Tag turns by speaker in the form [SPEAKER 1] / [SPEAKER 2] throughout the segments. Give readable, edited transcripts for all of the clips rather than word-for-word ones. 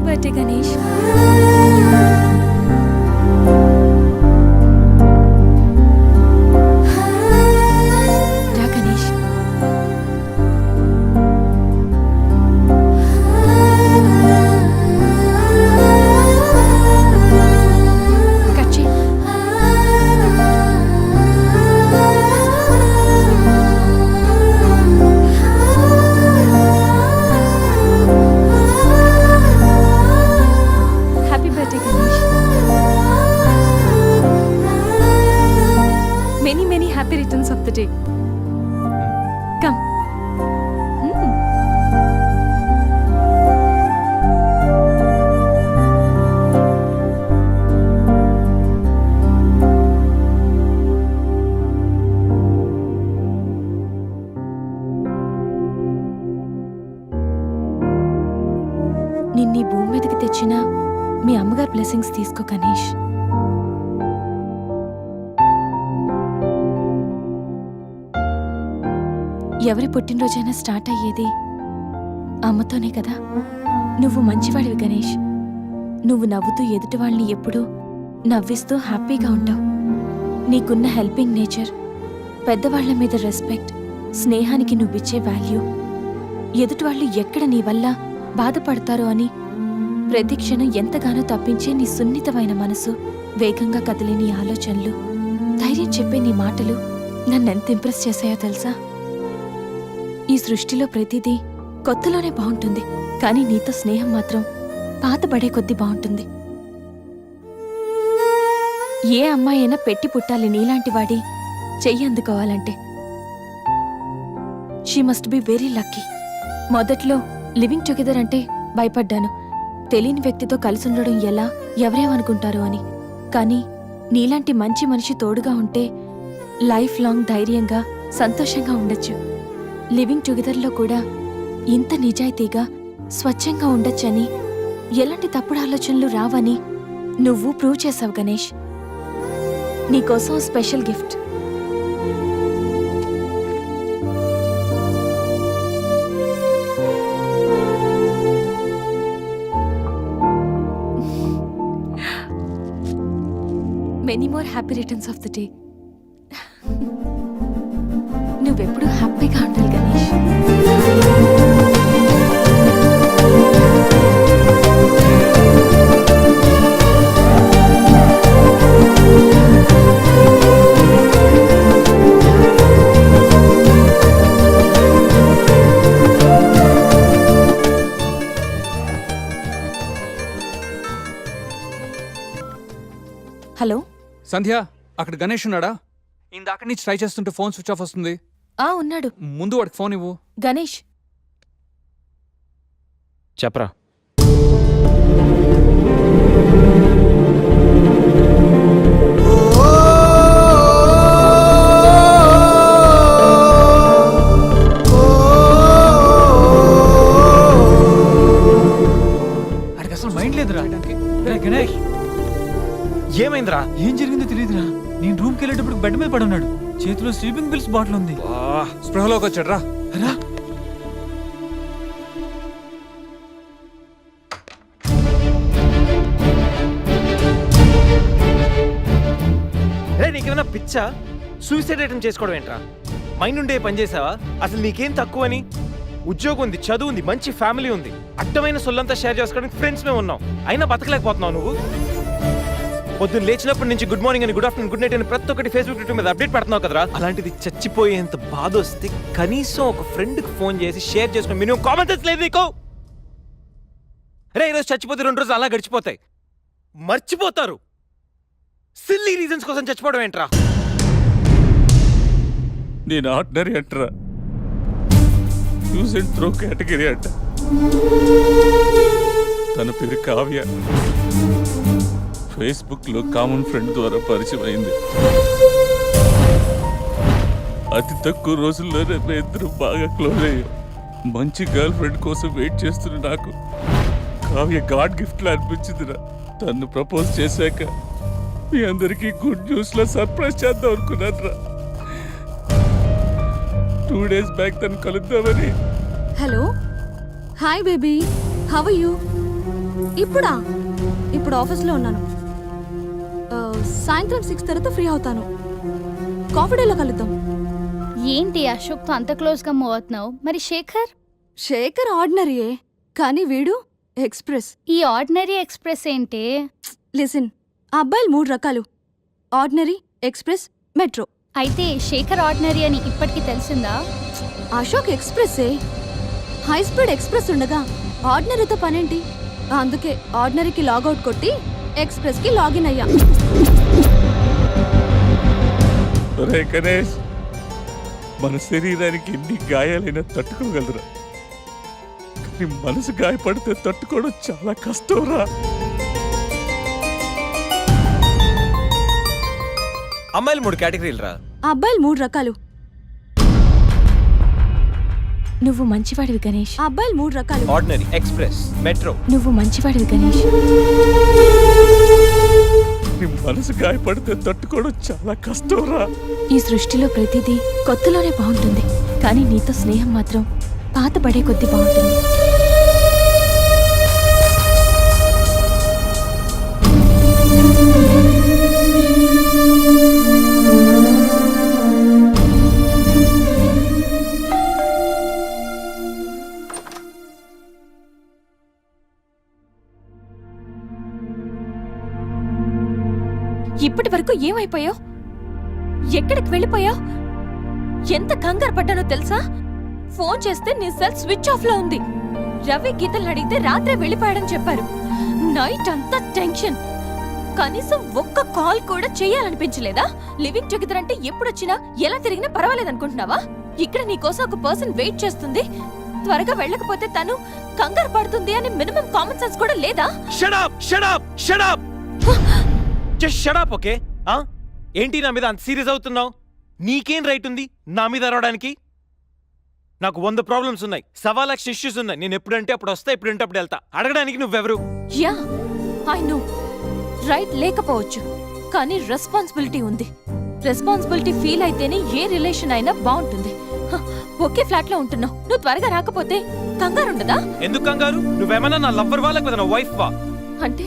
[SPEAKER 1] Birthday Ganesh. రా Ganesh. Cut చేయి. Happy birthday Ganesh. Many many happy returns of the day. Come. నిన్నీ భూమి మీదకి తెచ్చిన మీ అమ్మగారు బ్లెస్సింగ్స్ తీసుకో గణేష్. ఎవరి పుట్టినరోజైనా స్టార్ట్ అయ్యేది అమ్మతోనే కదా. నువ్వు మంచివాడివి గణేష్. నువ్వు నవ్వుతూ ఎదుటి వాళ్ళని ఎప్పుడూ నవ్విస్తూ హ్యాపీగా ఉంటావు. నీకున్న హెల్పింగ్ నేచర్, పెద్దవాళ్ల మీద రెస్పెక్ట్, స్నేహానికి నువ్విచ్చే వాల్యూ, ఎదుటి వాళ్ళు ఎక్కడ నీ వల్ల బాధపడతారో అని ప్రతి క్షణం ఎంతగానో తప్పించే నీ సున్నితమైన మనసు, వేగంగా కదిలే నీ ఆలోచనలు, ధైర్యం చెప్పే నీ మాటలు నన్నెంత ఇంప్రెస్ చేశాయో తెలుసా? ఈ సృష్టిలో ప్రతిదీ కొత్తలోనే బాగుంటుంది, కానీ నీతో స్నేహం మాత్రం పాతబడే కొద్దీ బాగుంటుంది. ఏ అమ్మాయి అయినా పెట్టి పుట్టాలి నీలాంటి వాడి చెయ్యి అందుకోవాలంటే. She must be very lucky. మొదట్లో లివింగ్ టుగెదర్ అంటే భయపడ్డాను. తెలియని వ్యక్తితో కలిసి ఉండడం ఎలా, ఎవరేమనుకుంటారో అని. కానీ నీలాంటి మంచి మనిషి తోడుగా ఉంటే లైఫ్ లాంగ్ ధైర్యంగా సంతోషంగా ఉండొచ్చు. లివింగ్ టుగెదర్లో కూడా ఇంత నిజాయితీగా స్వచ్ఛంగా ఉండొచ్చని, ఎలాంటి తప్పుడు ఆలోచనలు రావని నువ్వు ప్రూవ్ చేసావు గణేష్. నీకోసం special gift. Many more happy returns of the day. నువ్వెప్పుడు హ్యాపీగా ఉండాలి గణేష్. హలో
[SPEAKER 2] సంధ్య, అక్కడ గణేష్ ఉన్నాడా? ఇందాక నుంచి ట్రై చేస్తుంటే ఫోన్ స్విచ్ ఆఫ్ వస్తుంది.
[SPEAKER 1] ఉన్నాడు.
[SPEAKER 2] ముందు వాడికి ఫోన్ ఇవ్వు.
[SPEAKER 1] గణేష్,
[SPEAKER 3] చెప్పరా.
[SPEAKER 4] అడికి అసలు మైండ్ లేదురా. గణేష్,
[SPEAKER 3] ఏమైందిరా?
[SPEAKER 4] ఏం జరిగిందో తెలియదురా. నేను రూమ్కి వెళ్ళేటప్పుడు బెడ్ మీద పడి ఉన్నాడు. చేతిలో స్లీపింగ్ పిల్స్ బాటిల్ ఉంది.
[SPEAKER 2] స్పృహలోకి వచ్చాడు. రా
[SPEAKER 4] రా.
[SPEAKER 3] నీకేమైనా పిచ్చా? సూసైడ్ అటెంప్ట్ చేసుకోవడం ఏంట్రా? మైండ్ ఉండే పని చేసావా? అసలు నీకేం తక్కువని? ఉద్యోగం ఉంది, చదువు ఉంది, మంచి ఫ్యామిలీ ఉంది, అడ్డమైన సొల్లంతా షేర్ చేసుకోవడానికి ఫ్రెండ్స్ మేము ఉన్నాం. అయినా బతకలేకపోతున్నావు నువ్వు. పొద్దున్న లేచినప్పటి నుంచి గుడ్ మార్నింగ్ అని, గుడ్ ఆఫ్టర్నూన్, గుడ్ నైట్ అని ప్రతి ఒక్కటి ఫేస్బుక్, ట్విట్టర్ మీద అప్డేట్ పెడుతున్నావు కదరా. అలాంటిది చచ్చిపోయేంత బాధ వస్తే కనీసం ఒక ఫ్రెండ్కి ఫోన్ చేసి షేర్ చేసుకుని మినిమం కామన్ సెన్స్ లేదు నీకు? రే, ఈరోజు చచ్చిపోతే 2 రోజులు అలా గడిచిపోతాయి, మర్చిపోతారు. సిల్లీ రీజన్స్ కోసం చచ్చిపోవడం ఏంట్రా?
[SPEAKER 2] నేను ఆర్డినరీ అంటరా, యూజ్ అండ్ త్రో కేటగిరీ అంట. తన పేరు కావ్య. ఫేస్బుక్ లో కామన్ ఫ్రెండ్ ద్వారా పరిచయం అయింది. అతి తక్కువ రోజుల్లోనే ఇద్దరు బాగా క్లోజ్ అయ్యాం. మంచి గర్ల్ ఫ్రెండ్ కోసం వెయిట్ చేస్తున్న నాకు కావ్య గాడ్ గిఫ్ట్ లా అనిపించిందిరా. తను ప్రపోజ్ చేశాక మీ అందరికీ గుడ్ న్యూస్ లా సర్ప్రైజ్ చేద్దాం అనుకున్నాను రా. 2 days బ్యాక్ తను కలుద్దామని.
[SPEAKER 1] Hello, hi baby, how are you?
[SPEAKER 5] ఇప్పుడా? ఇప్పుడు ఆఫీస్లో ఉన్నాను. సాయంత్రం 6 తర్వాత ఫ్రీ అవుతాను. కాఫీ డేలో కలుద్దాం.
[SPEAKER 6] ఏంటి అశోక్తో అంత క్లోజ్గా మూవ్ అవుతున్నావు? మరి శేఖర్?
[SPEAKER 5] శేఖర్ ఆర్డినరీయే, కానీ వీడు ఎక్స్ప్రెస్.
[SPEAKER 6] ఈ ఆర్డినరీ ఎక్స్ప్రెస్ ఏంటి?
[SPEAKER 5] లిసన్, ఆ అబ్బాయిలు 3 రకాలు: ఆర్డినరీ, ఎక్స్ప్రెస్, మెట్రో.
[SPEAKER 6] అయితే శేఖర్ ఆర్డినరీ అని ఇప్పటికి తెలిసిందా?
[SPEAKER 5] అశోక్ ఎక్స్ప్రెస్సే. హై స్పీడ్ ఎక్స్ప్రెస్ ఉండగా ఆర్డినరీతో పనేంటి? అందుకే ఆర్డినరీకి లాగౌట్ కొట్టి ఎక్స్ప్రెస్కి లాగిన్ అయ్యా.
[SPEAKER 2] రే గణేష్, మన శరీరానికి ఎన్ని గాయాలైనా తట్టుకోగలరా, కానీ మనసు గాయపడితే తట్టుకోవడం చాలా కష్టంరా.
[SPEAKER 3] అమ్మాయిలు 3 కేటగిరీలు రా.
[SPEAKER 5] ఆ అబ్బాయిలు 3 రకాలు.
[SPEAKER 1] నువ్వు మంచివాడివి గణేష్.
[SPEAKER 5] ఆ అబ్బాయిలు 3 రకాలు.
[SPEAKER 3] Ordinary, express, metro.
[SPEAKER 1] నువ్వు మంచివాడివి గణేష్.
[SPEAKER 2] నీ మనసు గాయపడితే తట్టుకోవడం చాలా కష్టంరా.
[SPEAKER 1] ఈ సృష్టిలో ప్రతిదీ కొత్తలోనే బాగుంటుంది, కానీ నీతో స్నేహం మాత్రం పాత పడే కొద్దీ బాగుంటుంది. ఇప్పటి వరకు ఏమైపోయావు? ఎక్కడికి వెళ్ళిపోయావు? ఎంత కంగారు పడ్డానో తెలుసా? ఫోన్ చేస్తే నీ సెల్ స్విచ్ ఆఫ్ లో ఉంది. రవి గీతలు అడిగితే రాత్రే వెళ్ళిపోయాడని చెప్పారు. నైట్ అంతా టెన్షన్. కనీసం ఒక్క కాల్ కూడా చేయాలనిపించలేదా? లివింగ్ టుగెదర్ అంటే ఎప్పుడొచ్చినా ఎలా తిరిగినా పర్వాలేదనుకుంటున్నావా? ఇక్కడ నీకోసం ఒక పర్సన్ వెయిట్ చేస్తుంది. త్వరగా వెళ్ళకపోతే తను కంగారు పడుతుంది అని మినిమం కామన్ సెన్స్ కూడా లేదా?
[SPEAKER 3] Shut up, shut up, shut up. Just shut up, okay? ఏంటి నా మీద అంత సీరియస్ అవుతున్నావు? నీకేం రైట్ ఉంది నా మీద అరవడానికి? నాకు 100 ప్రాబ్లమ్స్ ఉన్నాయి, 1,00,000 ఇష్యూస్ ఉన్నాయి. నేను ఎప్పుడంటే అప్పుడు వస్తా, ఎప్పుడంటే అప్పుడు వెళ్తా. అడగడానికి నువ్వెవరు?
[SPEAKER 1] Yeah, I know. రైట్ లేకపోవచ్చు, కానీ రెస్పాన్సిబిలిటీ ఉంది. రెస్పాన్సిబిలిటీ ఫీల్ అయితేనే ఏ రిలేషన్ అయినా బాగుంటుంది. ఒకే ఫ్లాట్ లో ఉంటున్నావు, నువ్వు త్వరగా రాకపోతే కంగారు ఉండదా?
[SPEAKER 3] ఎందుకు కంగారు? నువ్వేమన్నా నా లవ్వర్ వా లేకపోతే నా వైఫ్ వా?
[SPEAKER 1] అంటే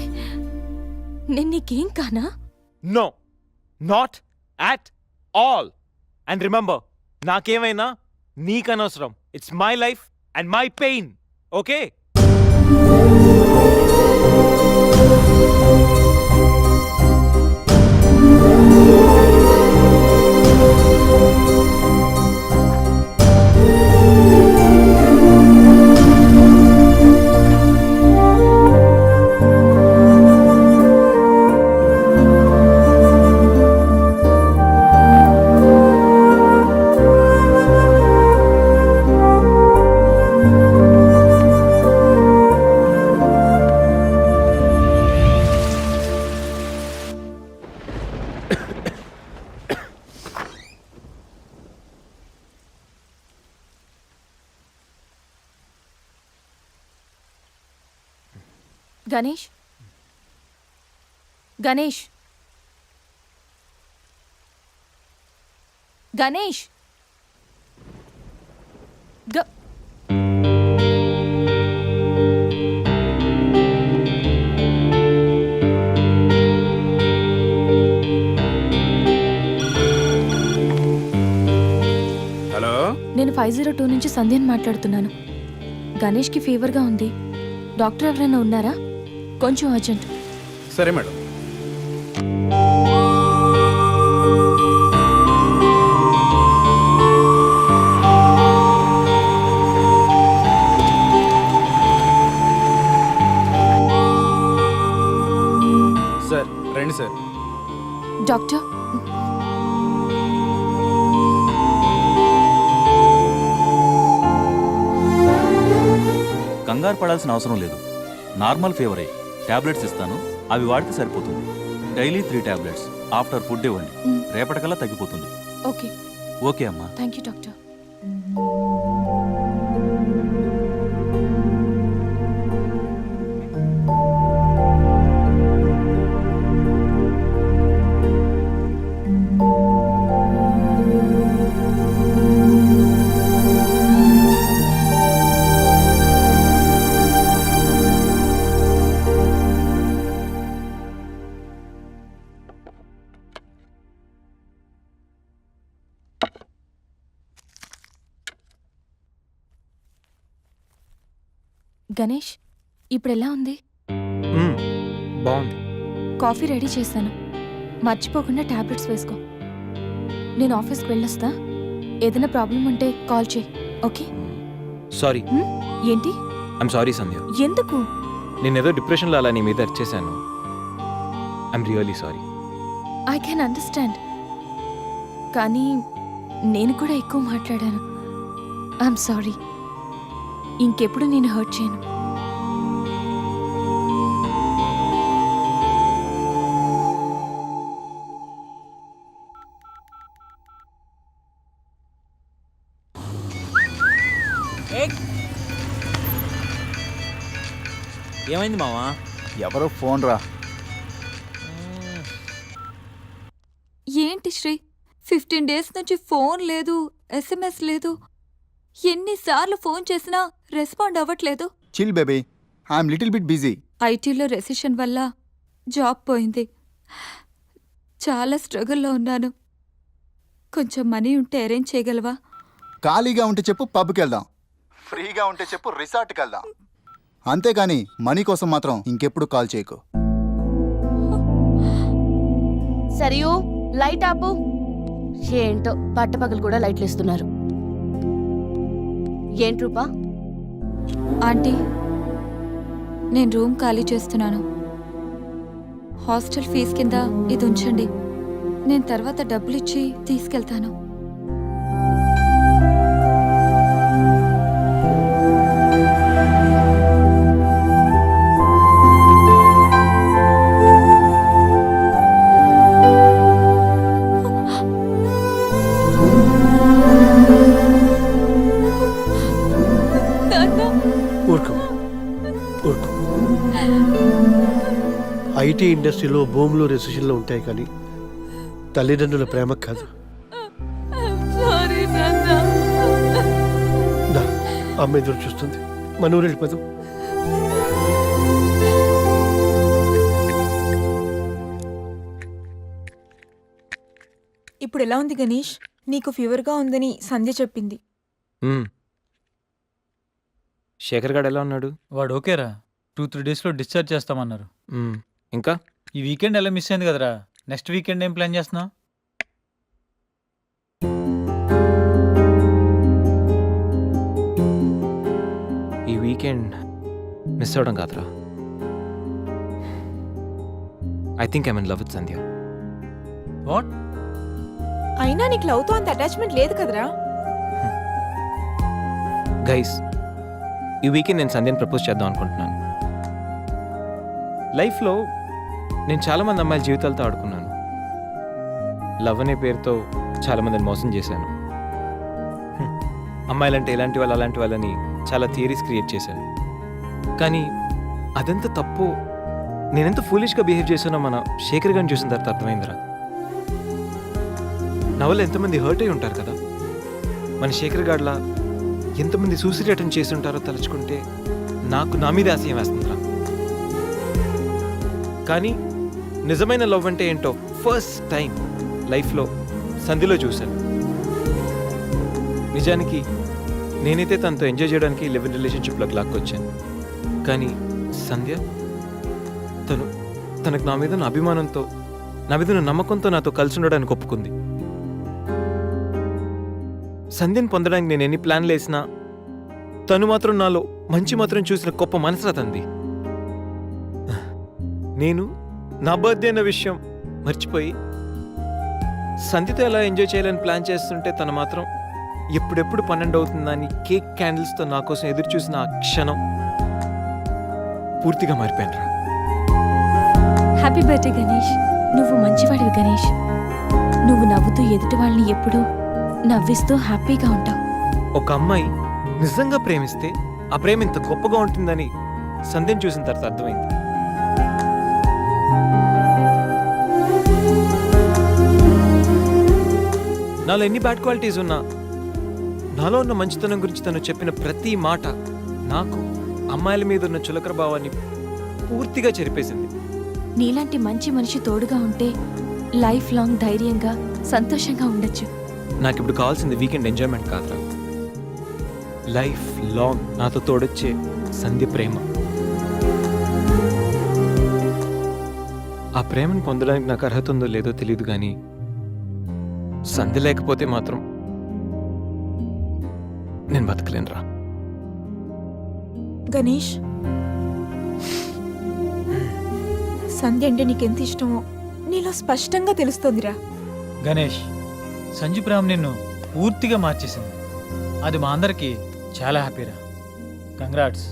[SPEAKER 1] నేను నీకేం కానా?
[SPEAKER 3] No, not at all. And remember, నాకేమైనా నీకనవసరం. It's my life and my pain, okay?
[SPEAKER 1] Ganesh, Ganesh, Ganesh.
[SPEAKER 7] Hello,
[SPEAKER 1] నేను 502 నుంచి సంధ్యని మాట్లాడుతున్నాను. గణేష్కి ఫీవర్గా ఉంది. డాక్టర్ ఎవరైనా ఉన్నారా? కొంచెం అర్జెంట్.
[SPEAKER 7] సరే మేడం. సార్ రండి సార్.
[SPEAKER 1] డాక్టర్,
[SPEAKER 8] కంగారు పడాల్సిన అవసరం లేదు. నార్మల్ ఫీవరే. టాబ్లెట్స్ ఇస్తాను, అవి వాడితే సరిపోతుంది. Daily 3 tablets. ఆఫ్టర్ ఫుడ్ ఇవ్వండి, రేపటికల్లా తగ్గిపోతుంది.
[SPEAKER 1] ఓకే.
[SPEAKER 8] ఓకే అమ్మా.
[SPEAKER 1] Thank you doctor. గణేష్ ఇప్పుడు ఎలా ఉంది?
[SPEAKER 3] బాగుంది.
[SPEAKER 1] కాఫీ రెడీ చేశాను. మర్చిపోకుండా టాబ్లెట్స్ వేసుకో. నేను ఆఫీస్కి వెళ్ళొస్తా. ఏదైనా ప్రాబ్లం ఉంటే కాల్ చేయి, ఓకే?
[SPEAKER 3] సారీ.
[SPEAKER 1] ఏంటి?
[SPEAKER 3] I'm sorry Sandhya.
[SPEAKER 1] ఎందుకు?
[SPEAKER 3] నేనేదో డిప్రెషన్లో అలా నీ మీద అరిచేశాను. I'm really sorry.
[SPEAKER 1] I can understand. కానీ నేను కూడా ఎక్కువ మాట్లాడాను. I'm sorry. ఇంకెప్పుడు నేను హర్ట్ చేయను.
[SPEAKER 4] ఏమైంది మావా?
[SPEAKER 7] ఎవరో ఫోన్ రా.
[SPEAKER 5] ఏంటి శ్రీ 15 డేస్ నుంచి ఫోన్ లేదు, SMS లేదు. ఎన్నిసార్లు ఫోన్ చేసినా రెస్పాండ్ అవ్వట్లేదు.
[SPEAKER 7] Chill baby, I'm little bit busy.
[SPEAKER 5] ఐటీలో రెసిషన్ వల్ల జాబ్ పోయింది. చాలా స్ట్రగుల్లో ఉన్నాను. కొంచెం మనీ ఉంటే అరేంజ్ చేయగలవా?
[SPEAKER 7] ఖాళీగా ఉంటే చెప్పు, పబ్కి వెళ్దాం. ఫ్రీగా ఉంటే చెప్పు, రిసార్ట్కి వెళ్దాం. అంతేగాని మనీ కోసం మాత్రం ఇంకెప్పుడు కాల్ చేయకు.
[SPEAKER 9] సరియు లైట్ ఆపు. ఏంటో పట్టపగలు కూడా లైట్లు ఇస్తున్నారు. ఏంటి రూపా?
[SPEAKER 5] ఆంటీ, నేను రూమ్ ఖాళీ చేస్తున్నాను. హాస్టల్ ఫీజు కింద ఇది ఉంచండి. నేను తర్వాత డబ్బులిచ్చి తీసుకెళ్తాను.
[SPEAKER 10] ఐటీ ఇండస్ట్రీలో భూములు రెసిషన్లో ఉంటాయి కానీ తల్లిదండ్రుల ప్రేమ కాదు. దా, అమ్మ ఎదురు చూస్తుంది. మన ఊరు వెళ్ళిపోదాం.
[SPEAKER 11] ఇప్పుడు ఎలా ఉంది గణేష్? నీకు ఫీవర్గా ఉందని సంధ్య చెప్పింది.
[SPEAKER 3] శేఖర్ గారు ఎలా ఉన్నాడు?
[SPEAKER 4] వాడు ఓకేరా. 2-3 డేస్లో డిశ్చార్జ్ చేస్తామన్నారు.
[SPEAKER 3] ఇంకా
[SPEAKER 4] ఈ వీకెండ్ ఎలా మిస్ అయింది కదరా. నెక్స్ట్ వీకెండ్ ఏం ప్లాన్ చేస్తున్నావు?
[SPEAKER 3] ఈ వీకెండ్ మిస్ అవడం కాదురా. I think I'm in love with Sandhya.
[SPEAKER 4] What?
[SPEAKER 11] అయినా నీకు లవ్తో అంత అటాచ్మెంట్ లేదు కదరా.
[SPEAKER 3] గైస్, ఈ వీకెండ్ నేను సంధ్యని ప్రపోజ్ చేద్దాం అనుకుంటున్నాను. లైఫ్లో నేను చాలామంది అమ్మాయిల జీవితాలతో ఆడుకున్నాను. లవ్ అనే పేరుతో చాలామందిని మోసం చేశాను. అమ్మాయిలంటే ఇలాంటి వాళ్ళు అలాంటి వాళ్ళని చాలా థియరీస్ క్రియేట్ చేశాను. కానీ అదెంత తప్పు, నేనెంత ఫూలిష్గా బిహేవ్ చేశానో మన శేఖర్ గారిని చూసిన తర్వాత అర్థమైందిరా. నా వల్ల ఎంతమంది హర్ట్ అయి ఉంటారు కదా. మన శేఖర్ గారిలా ఎంతమంది సూసైడ్ అటెంప్ట్ చేసి ఉంటారో తలుచుకుంటే నాకు నా మీద ఆశయం వేస్తుందిరా. కానీ నిజమైన లవ్ అంటే ఏంటో ఫస్ట్ టైం లైఫ్లో సంధిలో చూశాను. నిజానికి నేనైతే తనతో ఎంజాయ్ చేయడానికి లివ్ ఇన్ రిలేషన్షిప్లోకి లాక్కొచ్చాను. కానీ సంధ్య తనకు నా మీద అభిమానంతో, నా మీద నమ్మకంతో నాతో కలిసి ఉండడానికి ఒప్పుకుంది. సంధ్యను పొందడానికి నేను ఎన్ని ప్లాన్లు వేసినా తను మాత్రం నాలో మంచి మాత్రం చూసిన గొప్ప మనసురా తంది. నేను నా బర్త్డే అన్న విషయం మర్చిపోయి సంధ్యతో ఎలా ఎంజాయ్ చేయాలని ప్లాన్ చేస్తుంటే తను మాత్రం ఎప్పుడెప్పుడు 12 అవుతుందని కేక్ క్యాండిల్స్తో నా కోసం ఎదురు చూసిన ఆ క్షణం పూర్తిగా మారిపోయాను రా.
[SPEAKER 1] Happy birthday Ganesh. నువ్వు మంచివాడివి గణేష్. నువ్వు నవ్వుతూ ఎదుటి వాళ్ళని ఎప్పుడూ నవ్విస్తూ హ్యాపీగా ఉంటావు.
[SPEAKER 3] ఒక అమ్మాయి నిజంగా ప్రేమిస్తే ఆ ప్రేమ ఇంత గొప్పగా ఉంటుందని సంధ్యను చూసిన తర్వాత అర్థమైంది. నాలో ఎన్ని బ్యాడ్ క్వాలిటీస్ ఉన్నా నాలో ఉన్న మంచితనం గురించి తను చెప్పిన ప్రతి మాట నాకు అమ్మాయిల మీద ఉన్న చులకర భావాన్ని పూర్తిగా చెరిపేసింది.
[SPEAKER 1] నీలాంటి మంచి మనిషి తోడుగా ఉంటే లైఫ్ లాంగ్ ధైర్యంగా సంతోషంగా ఉండొచ్చు.
[SPEAKER 3] నాకు ఇప్పుడు కావాల్సింది వీకెండ్ ఎంజాయ్మెంట్ కాదురా, లైఫ్ లాంగ్ నాతో తోడొచ్చే సంధ్య ప్రేమ. ఆ ప్రేమను పొందడానికి నాకు అర్హత ఉందో లేదో తెలియదు కానీ సంధ్య లేకపోతే మాత్రం నేను బతకలేనురా.
[SPEAKER 11] గణేష్, సంధ్య అంటే నీకెంత ఇష్టమో నీలో స్పష్టంగా తెలుస్తోందిరా.
[SPEAKER 4] గణేష్, సంజు ప్రేమ నిన్ను పూర్తిగా మార్చేసింది. అది మా అందరికి చాలా హ్యాపీరా. కంగ్రాట్స్.